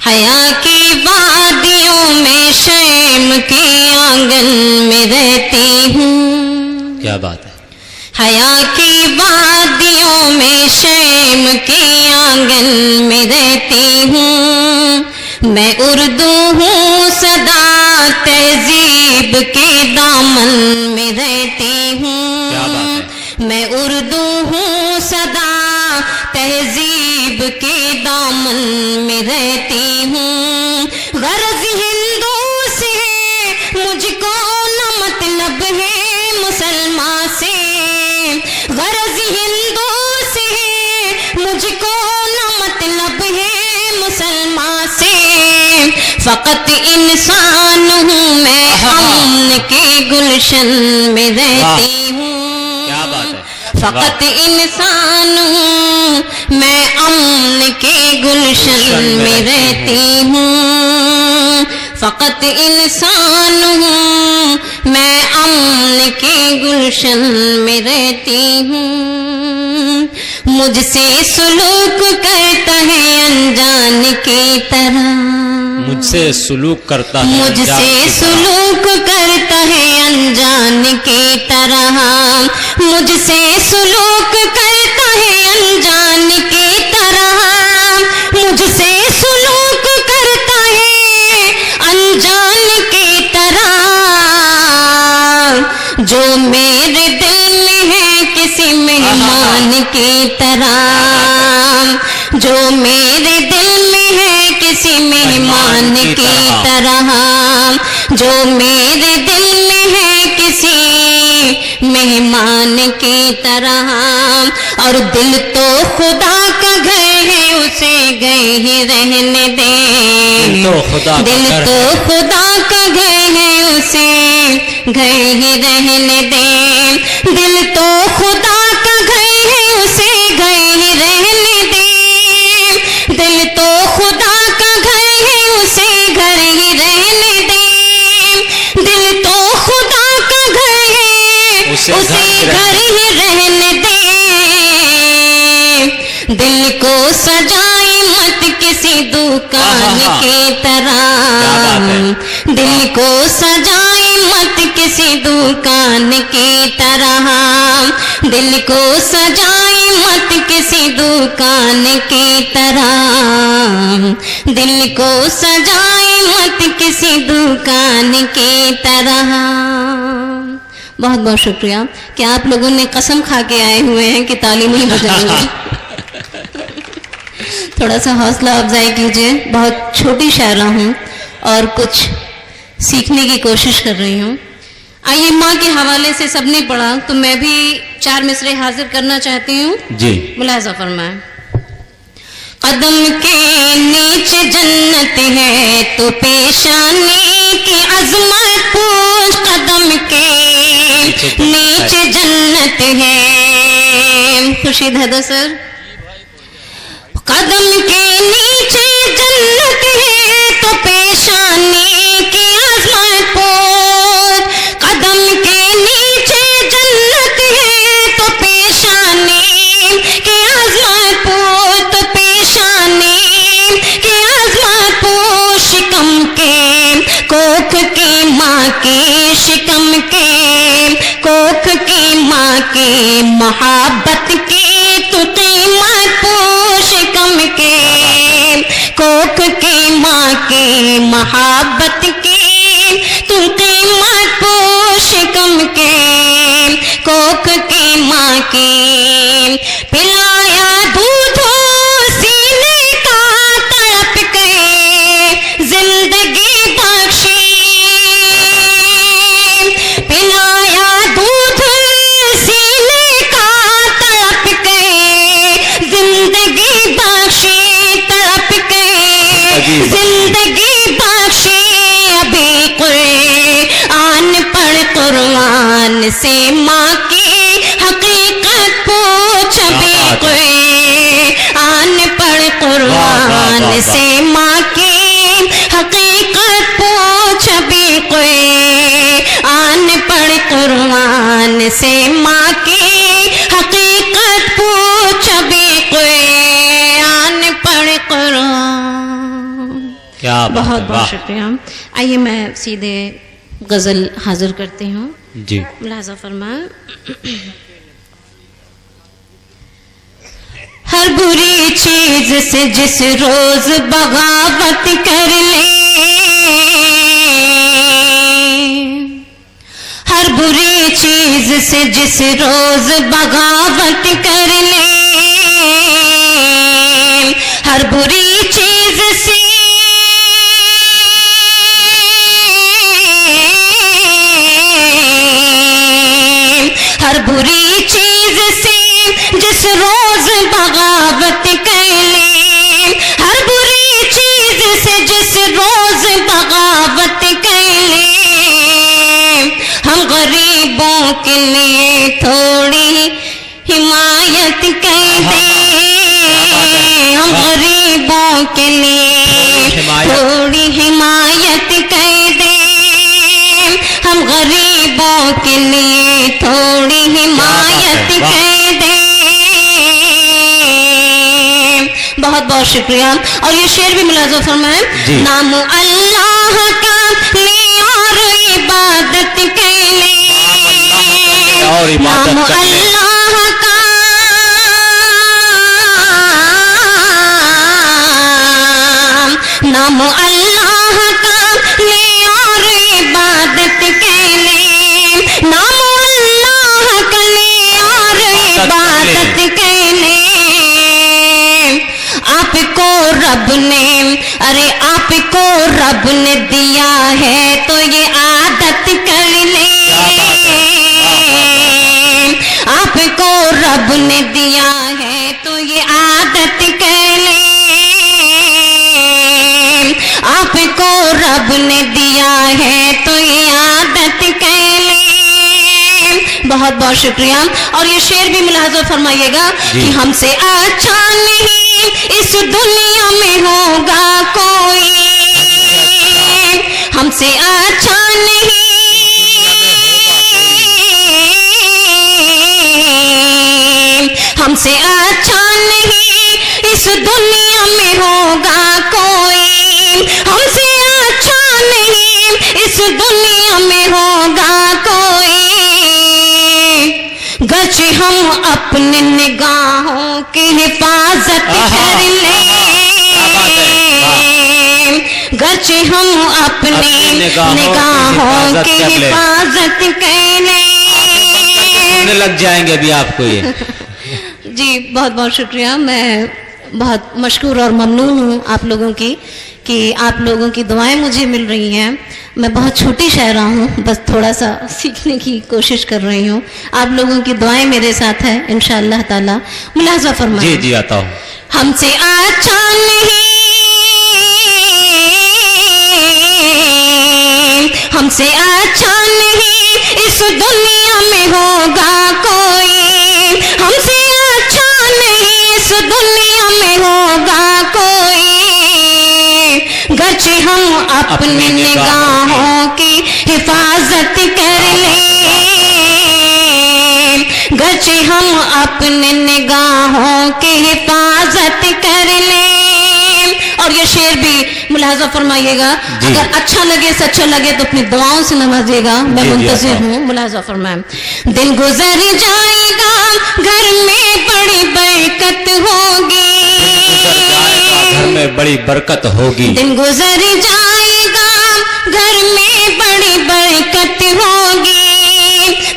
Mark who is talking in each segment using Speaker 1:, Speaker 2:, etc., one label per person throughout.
Speaker 1: حیا کی وادیوں میں شیم کے آنگن میں رہتی ہوں.
Speaker 2: کیا بات ہے.
Speaker 1: حیا کی وادیوں میں شیم کے آنگن میں رہتی ہوں. میں اردو ہوں صدا تہذیب کے دامن میں رہتی ہوں.
Speaker 2: کیا بات ہے.
Speaker 1: میں اردو ہوں صدا تہذیب کے دامن میں رہتی ہوں. غرض ہندو سے مجھ کو نہ مطلب ہے مسلمان سے. غرض ہندو سے مجھ کو نہ مطلب ہے مسلمان سے. فقط انسان ہوں میں امن کے گلشن میں رہتی ہوں.
Speaker 2: کیا بات ہے.
Speaker 1: فقط انسان ہوں میں امن کے گلشن میں رہتی ہوں. فقط انسان ہوں میں امن کے گلشن میں رہتی ہوں. مجھ سے سلوک کرتا ہے انجان کی طرح.
Speaker 2: مجھ سے سلوک کرتا ہے.
Speaker 1: مجھ سے سلوک کرتا ہے انجان کی طرح. مجھ سے سلوک کرتا ہے انجان کی طرح. مجھ سے سلوک کرتا ہے انجان کی طرح. جو میرے دل میں ہے کسی مہمان کی طرح. جو میرے دل میں ہے کسی مہمان کی طرح. جو میرے دل میں ہے کسی مہمان کی طرح. اور دل تو خدا کا گھر ہے اسے گئے ہی رہنے دیں. دل تو خدا کا گھر ہے اسے گئے ہی رہنے دیں. دل تو خدا کا گھر ہے اسے گئے ہی رہنے دیں. دل تو خدا کا گھر ہے اسے گھر ہی رہنے دیں. دل تو خدا کا گھر ہے اسے گھر ہی رہنے دیں. دل کو سجائے مت کسی دکان کی طرح. دل کو سجائے مت کسی دکان کی طرح. دل کو سجائے مت کسی دکان کی طرح. دل کو سجائے مت کسی دکان کی طرح. بہت بہت شکریہ کہ آپ لوگوں نے قسم کھا کے آئے ہوئے ہیں کہ تالی نہیں بجائیں گے. تھوڑا سا حوصلہ افزائی کیجیے. بہت چھوٹی شاعرہ ہوں اور کچھ سیکھنے کی کوشش کر رہی ہوں. آئیے ماں کے حوالے سے سب نے پڑھا تو میں بھی 4 مصرے حاضر کرنا چاہتی ہوں.
Speaker 2: جی
Speaker 1: ملاحظہ فرمائیں. قدم کے نیچے جنت ہے تو پیشانی کی عظمت پوچھ. قدم کے نیچے جنت ہے. خورشید حیدر سر. قدم کے نیچے جنت ہے تو پیشانی کی عظمت پوچھ. قدم کے نیچے جنت ہے تو پیشانی کی عظمت پوچھ. تو پیشانی کی عظمت پوچھ. شکم کے کوکھ کی ماں کی شکم کے کوکھ کی ماں کی محبت کی تو قیمت پوچھ. شکم کے کوکھ کی ماں کی محبت کی تو قیمت پوچھ. شکم کے کوکھ کی ماں کی پلایا دودھ سینے کا تڑپ کے زندگی بخشی. پلایا دودھ سینے کا تڑپ کے زندگی بخشی. تڑپ کے زندگی بخشی. ابھی قرآن پڑھ قرآن سے ماں کی حقیقت پوچھ. ابھی قرآن پڑھ قرآن سے ماں کی حقیقت پوچھ. ابھی قرآن پڑھ قرآن سے ماں کی حقیقت پوچھ. ابھی قرآن پڑھ قرآن
Speaker 2: کیا بات
Speaker 1: بہت
Speaker 2: ہے،
Speaker 1: بہت
Speaker 2: واہ۔
Speaker 1: شکریہ. آئیے میں سیدھے غزل حاضر کرتی ہوں.
Speaker 2: جی
Speaker 1: ملاحظہ فرمائیں. ہر بری چیز سے جس روز بغاوت کر لے، ہر بری چیز سے جس روز بغاوت کر لے، ہر بری چیز سے ہر بری چیز سے جس روز بغاوت کر لے، ہر بری چیز سے جس روز بغاوت کر لے، ہم غریبوں کے لیے تھوڑی حمایت کر دیں، ہم غریبوں کے لیے تھوڑی حمایت کر دیں، ہم غریبوں کے لیے تھوڑی حمایت کر دیں. بہت بہت شکریہ. اور یہ شعر بھی ملاحظہ فرمائیں. نام اللہ کا لے اور عبادت کر لے، نام اللہ کا نام اللہ کا لے اور عبادت کر لے، نام اللہ کا لے اور عبادت کر لے. آپ کو رب نے آپ کو رب نے دیا ہے تو یہ عادت کر لے، آپ کو رب نے دیا ہے تو یہ عادت کر لے، آپ کو رب نے دیا ہے تو یہ عادت کر لے. بہت بہت شکریہ. اور یہ شعر بھی ملاحظہ فرمائیے گا کہ ہم سے اچھا نہیں اس دنیا میں ہوگا کوئی، ہم سے اچھا نہیں ہم سے اچھا نہیں اس دنیا میں ہوگا کوئی، ہم سے اچھا نہیں اس دنیا میں ہوگا کوئی. گرچہ ہم اپنے نگاہوں کی حفاظت کر لیں، گرچہ ہم اپنے نگاہوں کی حفاظت کر لیں.
Speaker 2: لگ جائیں گے ابھی آپ کو یہ.
Speaker 1: جی بہت بہت شکریہ. میں بہت مشکور اور ممنون ہوں آپ لوگوں کی کہ آپ لوگوں کی دعائیں مجھے مل رہی ہیں. میں بہت چھوٹی شاعرہ ہوں، بس تھوڑا سا سیکھنے کی کوشش کر رہی ہوں. آپ لوگوں کی دعائیں میرے ساتھ ہیں انشاءاللہ تعالی. ملاحظہ فرمائیں.
Speaker 2: جی آتا ہوں.
Speaker 1: ہم سے اچھا نہیں ہم سے اچھا نہیں اس دنیا میں ہوگا کوئی، ہم سے اچھا نہیں اس دنیا میں ہوگا کوئی. گرچہ ہم اپنی نگاہوں کی حفاظت کر لیں، گرچہ ہم اپنے نگاہوں کی حفاظت کر لیں. اور یہ شعر بھی ملاحظہ فرمائیے گا. اگر اچھا لگے سچا لگے تو اپنی دعاؤں سے نوازیے گا. میں منتظر ہوں. ملاحظہ فرمائیں. دن گزر جائے گا گھر میں بڑی برکت ہوگی،
Speaker 2: گھر میں بڑی برکت ہوگی.
Speaker 1: دن گزر جائے گا گھر میں بڑی برکت ہوگی،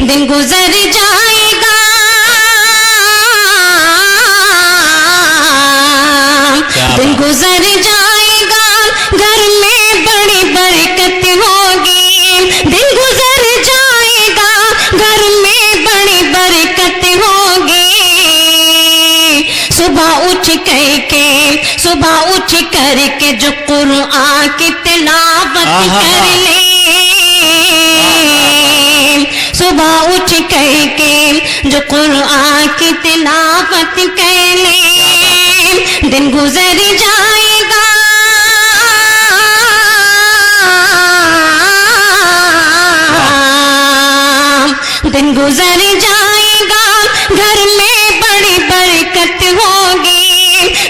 Speaker 1: دن گزر جائے گا دن گزر جائے گا گھر میں بڑی برکت ہوگی، دن گزر جائے گا گھر میں بڑی برکت ہوگی. صبح اٹھ کر کے جو قرآن کی تلاوت کر لے، صبح اٹھ کر کے جو قرآن کی تلاوت کر لے، دن گزر جائے گا دن گزر جائے گا گھر میں بڑی برکت ہوگی،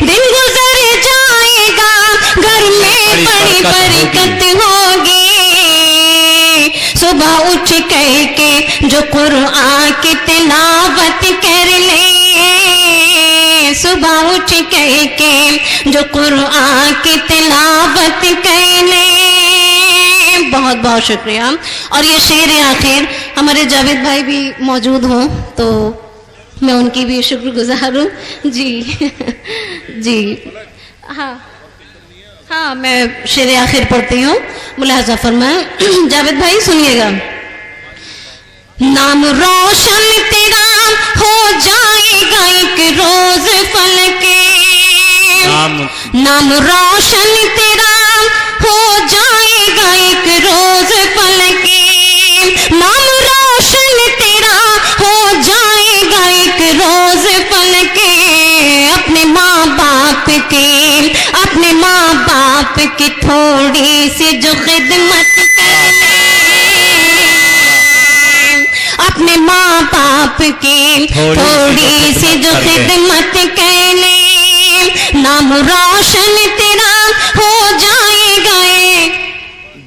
Speaker 1: دن گزر جائے گا گھر میں بڑی اٹھ کر کے جو قرآن کی تلاوت کر لے، صبح اٹھ کر کے جو قرآن کی تلاوت کر لے. بہت بہت شکریہ. اور یہ شعر آخر ہمارے جاوید بھائی بھی موجود ہوں تو میں ان کی بھی شکر گزار ہوں. جی جی ہاں میں شعر آخر پڑھتی ہوں، ملاحظہ فرمائیں. جاوید بھائی سنیے گا. نام روشن تیرا ہو جائے گا ایک روز فلک، نام روشن تیرا ہو جائے گا ایک روز فلک، نام روشن تیرا ہو جائے گا ایک روز فلک. اپنے ماں باپ کی تھوڑی سی جو خدمت کر لے، اپنے ماں باپ کی تھوڑی سی جو خدمت کر لے، نام روشن تیرا ہو جائے گا.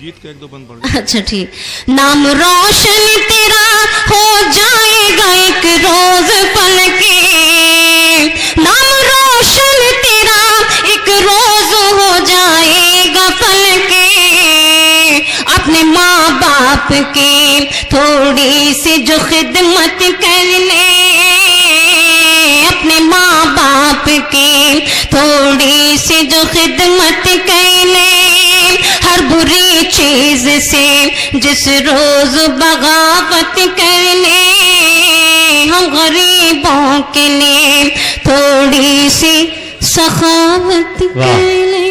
Speaker 1: گیت کا ایک دو بند پڑھ. اچھا ٹھیک. نام روشن تیرا ہو جائے گا ایک روز فلک، نام روشن تیرا ایک روز ہو جائے گا فلک. اپنے ماں باپ کی تھوڑی سی جو خدمت کر لے، اپنے ماں باپ کی تھوڑی سی جو خدمت کر لے. ہر بری چیز سے جس روز بغاوت کر لے، ہم غریبوں کے لیے تھوڑی سی سخاوت کر لے.